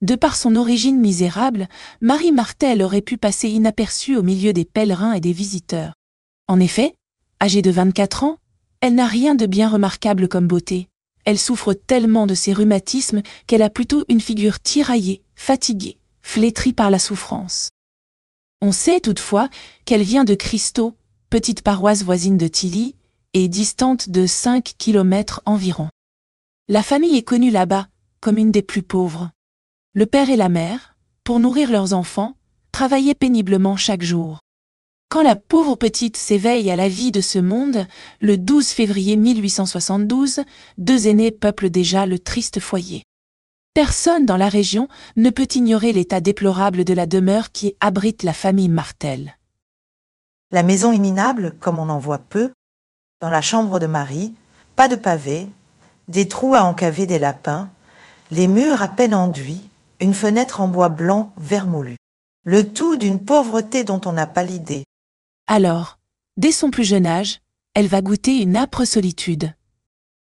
De par son origine misérable, Marie Martel aurait pu passer inaperçue au milieu des pèlerins et des visiteurs. En effet, âgée de 24 ans, elle n'a rien de bien remarquable comme beauté. Elle souffre tellement de ses rhumatismes qu'elle a plutôt une figure tiraillée, fatiguée, flétrie par la souffrance. On sait toutefois qu'elle vient de Cristo, petite paroisse voisine de Tilly, et distante de 5 kilomètres environ. La famille est connue là-bas comme une des plus pauvres. Le père et la mère, pour nourrir leurs enfants, travaillaient péniblement chaque jour. Quand la pauvre petite s'éveille à la vie de ce monde, le 12 février 1872, deux aînés peuplent déjà le triste foyer. Personne dans la région ne peut ignorer l'état déplorable de la demeure qui abrite la famille Martel. La maison est minable, comme on en voit peu. Dans la chambre de Marie, pas de pavés, des trous à encaver des lapins, les murs à peine enduits, une fenêtre en bois blanc vermoulu. Le tout d'une pauvreté dont on n'a pas l'idée. Alors, dès son plus jeune âge, elle va goûter une âpre solitude.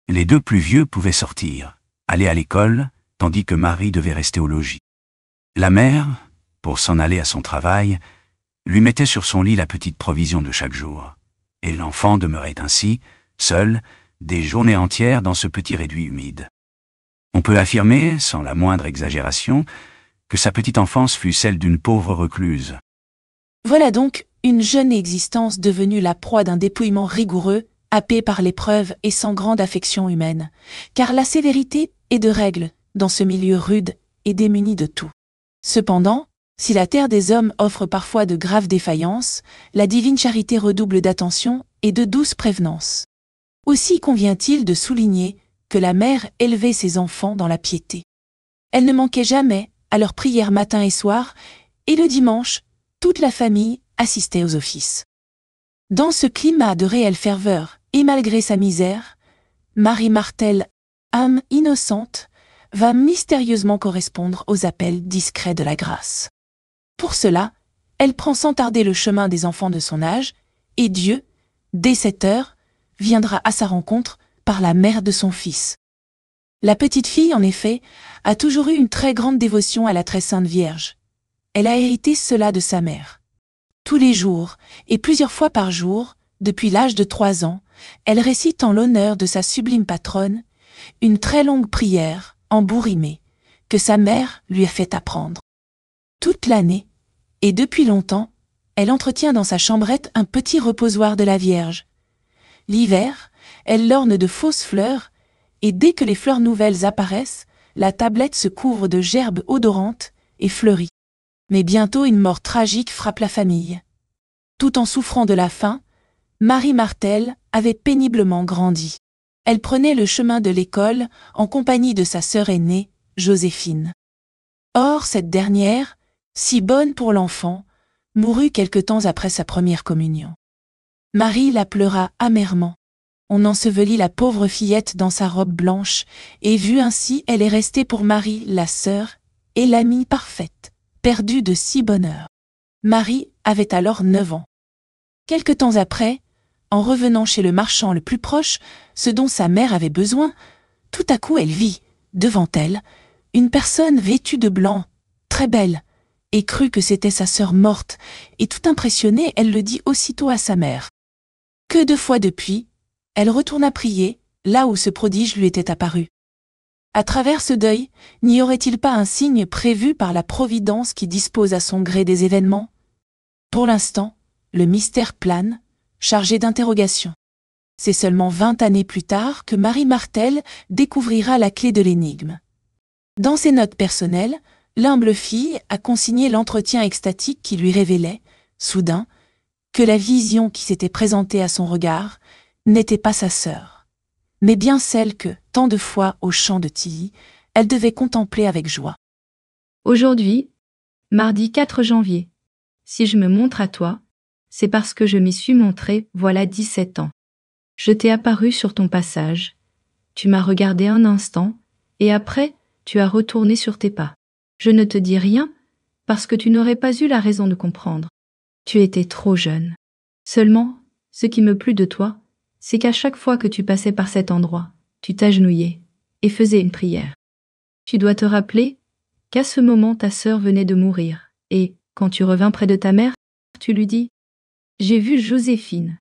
Les deux plus vieux pouvaient sortir, aller à l'école, tandis que Marie devait rester au logis. La mère, pour s'en aller à son travail, lui mettait sur son lit la petite provision de chaque jour. Et l'enfant demeurait ainsi, seul, des journées entières dans ce petit réduit humide. On peut affirmer, sans la moindre exagération, que sa petite enfance fut celle d'une pauvre recluse. Voilà donc une jeune existence devenue la proie d'un dépouillement rigoureux, happée par l'épreuve et sans grande affection humaine, car la sévérité est de règle dans ce milieu rude et démuni de tout. Cependant, si la terre des hommes offre parfois de graves défaillances, la divine charité redouble d'attention et de douce prévenance. Aussi convient-il de souligner que la mère élevait ses enfants dans la piété. Elle ne manquait jamais à leurs prières matin et soir, et le dimanche, toute la famille assistait aux offices. Dans ce climat de réelle ferveur, et malgré sa misère, Marie Martel, âme innocente, va mystérieusement correspondre aux appels discrets de la grâce. Pour cela, elle prend sans tarder le chemin des enfants de son âge, et Dieu, dès cette heure, viendra à sa rencontre par la mère de son fils. La petite fille, en effet, a toujours eu une très grande dévotion à la très sainte Vierge. Elle a hérité cela de sa mère. Tous les jours, et plusieurs fois par jour, depuis l'âge de 3 ans, elle récite en l'honneur de sa sublime patronne une très longue prière, en bourrimée, que sa mère lui a fait apprendre. Toute l'année, et depuis longtemps, elle entretient dans sa chambrette un petit reposoir de la Vierge. L'hiver, elle l'orne de fausses fleurs, et dès que les fleurs nouvelles apparaissent, la tablette se couvre de gerbes odorantes et fleurit. Mais bientôt une mort tragique frappe la famille. Tout en souffrant de la faim, Marie Martel avait péniblement grandi. Elle prenait le chemin de l'école en compagnie de sa sœur aînée, Joséphine. Or, cette dernière, si bonne pour l'enfant, mourut quelque temps après sa première communion. Marie la pleura amèrement. On ensevelit la pauvre fillette dans sa robe blanche, et vue ainsi, elle est restée pour Marie la sœur et l'amie parfaite, perdue de si bonne heure. Marie avait alors 9 ans. Quelque temps après, en revenant chez le marchand le plus proche, ce dont sa mère avait besoin, tout à coup elle vit, devant elle, une personne vêtue de blanc, très belle, et crut que c'était sa sœur morte, et tout impressionnée, elle le dit aussitôt à sa mère. Que 2 fois depuis, elle retourna prier, là où ce prodige lui était apparu. À travers ce deuil, n'y aurait-il pas un signe prévu par la Providence qui dispose à son gré des événements? Pour l'instant, le mystère plane, chargé d'interrogations. C'est seulement 20 années plus tard que Marie Martel découvrira la clé de l'énigme. Dans ses notes personnelles, l'humble fille a consigné l'entretien extatique qui lui révélait, soudain, que la vision qui s'était présentée à son regard n'était pas sa sœur, mais bien celle que, tant de fois au champ de Tilly, elle devait contempler avec joie. Aujourd'hui, mardi 4 janvier, si je me montre à toi, c'est parce que je m'y suis montré voilà 17 ans. Je t'ai apparu sur ton passage. Tu m'as regardé un instant, et après, tu as retourné sur tes pas. Je ne te dis rien, parce que tu n'aurais pas eu la raison de comprendre. Tu étais trop jeune. Seulement, ce qui me plut de toi, c'est qu'à chaque fois que tu passais par cet endroit, tu t'agenouillais et faisais une prière. Tu dois te rappeler qu'à ce moment ta sœur venait de mourir, et, quand tu revins près de ta mère, tu lui dis « J'ai vu Joséphine. »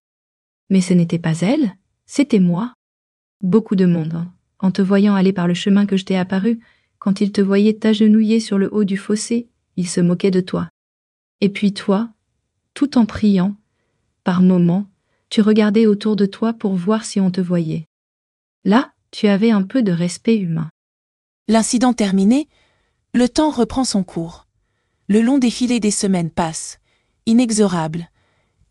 Mais ce n'était pas elle, c'était moi. Beaucoup de monde, hein, en te voyant aller par le chemin que je t'ai apparu, quand ils te voyaient t'agenouiller sur le haut du fossé, ils se moquaient de toi. Et puis toi, tout en priant, par moments, tu regardais autour de toi pour voir si on te voyait. Là, tu avais un peu de respect humain. L'incident terminé, le temps reprend son cours. Le long défilé des semaines passe, inexorable,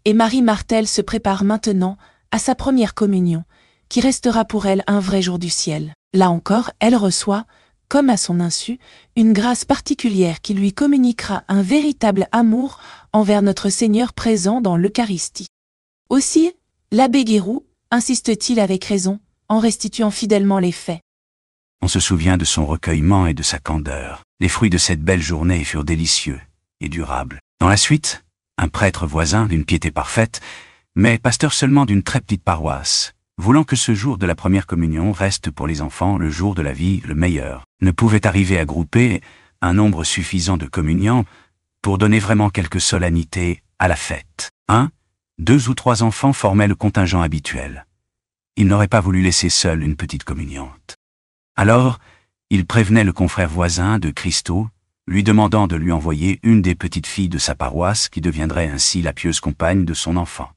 et Marie Martel se prépare maintenant à sa première communion, qui restera pour elle un vrai jour du ciel. Là encore, elle reçoit, comme à son insu, une grâce particulière qui lui communiquera un véritable amour envers notre Seigneur présent dans l'Eucharistie. Aussi, l'abbé Guéroult insiste-t-il avec raison, en restituant fidèlement les faits. On se souvient de son recueillement et de sa candeur. Les fruits de cette belle journée furent délicieux et durables. Dans la suite, un prêtre voisin d'une piété parfaite, mais pasteur seulement d'une très petite paroisse, voulant que ce jour de la première communion reste pour les enfants le jour de la vie le meilleur, ne pouvait arriver à grouper un nombre suffisant de communiants pour donner vraiment quelque solennité à la fête. 1, 2 ou 3 enfants formaient le contingent habituel. Il n'aurait pas voulu laisser seule une petite communiante. Alors, il prévenait le confrère voisin de Christo, lui demandant de lui envoyer une des petites filles de sa paroisse qui deviendrait ainsi la pieuse compagne de son enfant.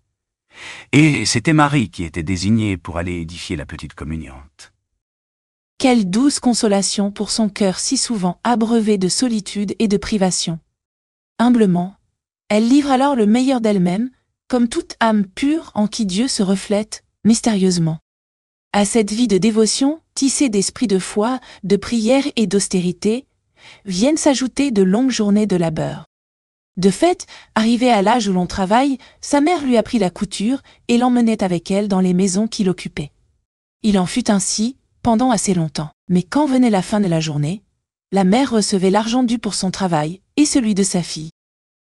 Et c'était Marie qui était désignée pour aller édifier la petite communiante. Quelle douce consolation pour son cœur si souvent abreuvé de solitude et de privation. Humblement, elle livre alors le meilleur d'elle-même, comme toute âme pure en qui Dieu se reflète, mystérieusement. À cette vie de dévotion, tissée d'esprit de foi, de prière et d'austérité, viennent s'ajouter de longues journées de labeur. De fait, arrivée à l'âge où l'on travaille, sa mère lui apprit la couture et l'emmenait avec elle dans les maisons qu'il occupait. Il en fut ainsi pendant assez longtemps. Mais quand venait la fin de la journée, la mère recevait l'argent dû pour son travail et celui de sa fille.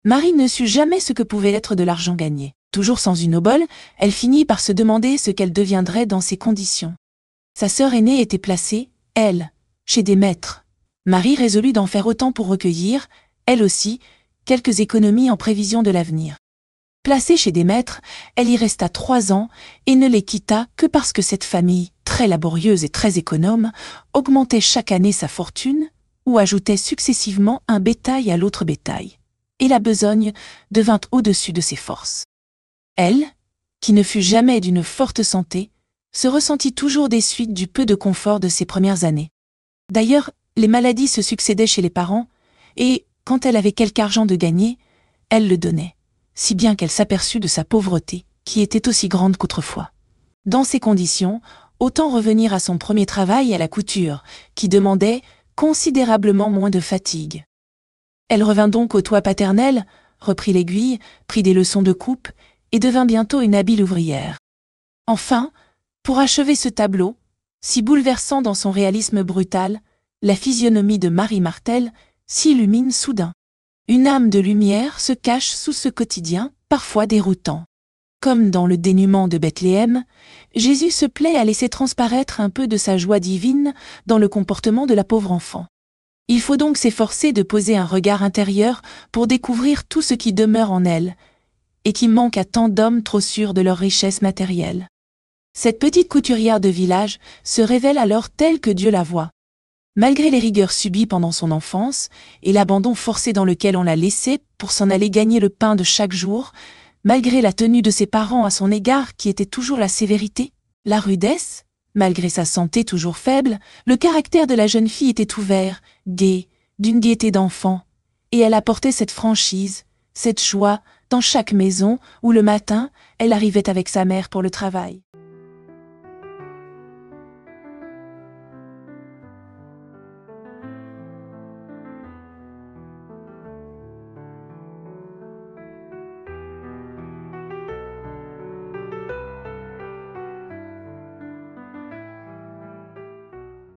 Marie ne sut jamais ce que pouvait être de l'argent gagné. Toujours sans une obole, elle finit par se demander ce qu'elle deviendrait dans ces conditions. Sa sœur aînée était placée, elle, chez des maîtres. Marie résolut d'en faire autant pour recueillir, elle aussi, quelques économies en prévision de l'avenir. Placée chez des maîtres, elle y resta 3 ans et ne les quitta que parce que cette famille, très laborieuse et très économe, augmentait chaque année sa fortune ou ajoutait successivement un bétail à l'autre bétail. Et la besogne devint au-dessus de ses forces. Elle, qui ne fut jamais d'une forte santé, se ressentit toujours des suites du peu de confort de ses premières années. D'ailleurs, les maladies se succédaient chez les parents, et, quand elle avait quelque argent de gagner, elle le donnait, si bien qu'elle s'aperçut de sa pauvreté, qui était aussi grande qu'autrefois. Dans ces conditions, autant revenir à son premier travail à la couture, qui demandait considérablement moins de fatigue. Elle revint donc au toit paternel, reprit l'aiguille, prit des leçons de coupe, et devint bientôt une habile ouvrière. Enfin, pour achever ce tableau, si bouleversant dans son réalisme brutal, la physionomie de Marie Martel s'illumine soudain. Une âme de lumière se cache sous ce quotidien, parfois déroutant. Comme dans le dénuement de Bethléem, Jésus se plaît à laisser transparaître un peu de sa joie divine dans le comportement de la pauvre enfant. Il faut donc s'efforcer de poser un regard intérieur pour découvrir tout ce qui demeure en elle, et qui manque à tant d'hommes trop sûrs de leur richesse matérielle. Cette petite couturière de village se révèle alors telle que Dieu la voit. Malgré les rigueurs subies pendant son enfance, et l'abandon forcé dans lequel on l'a laissée pour s'en aller gagner le pain de chaque jour, malgré la tenue de ses parents à son égard qui était toujours la sévérité, la rudesse, malgré sa santé toujours faible, le caractère de la jeune fille était ouvert, gai, d'une gaieté d'enfant, et elle apportait cette franchise, cette joie, dans chaque maison où le matin, elle arrivait avec sa mère pour le travail.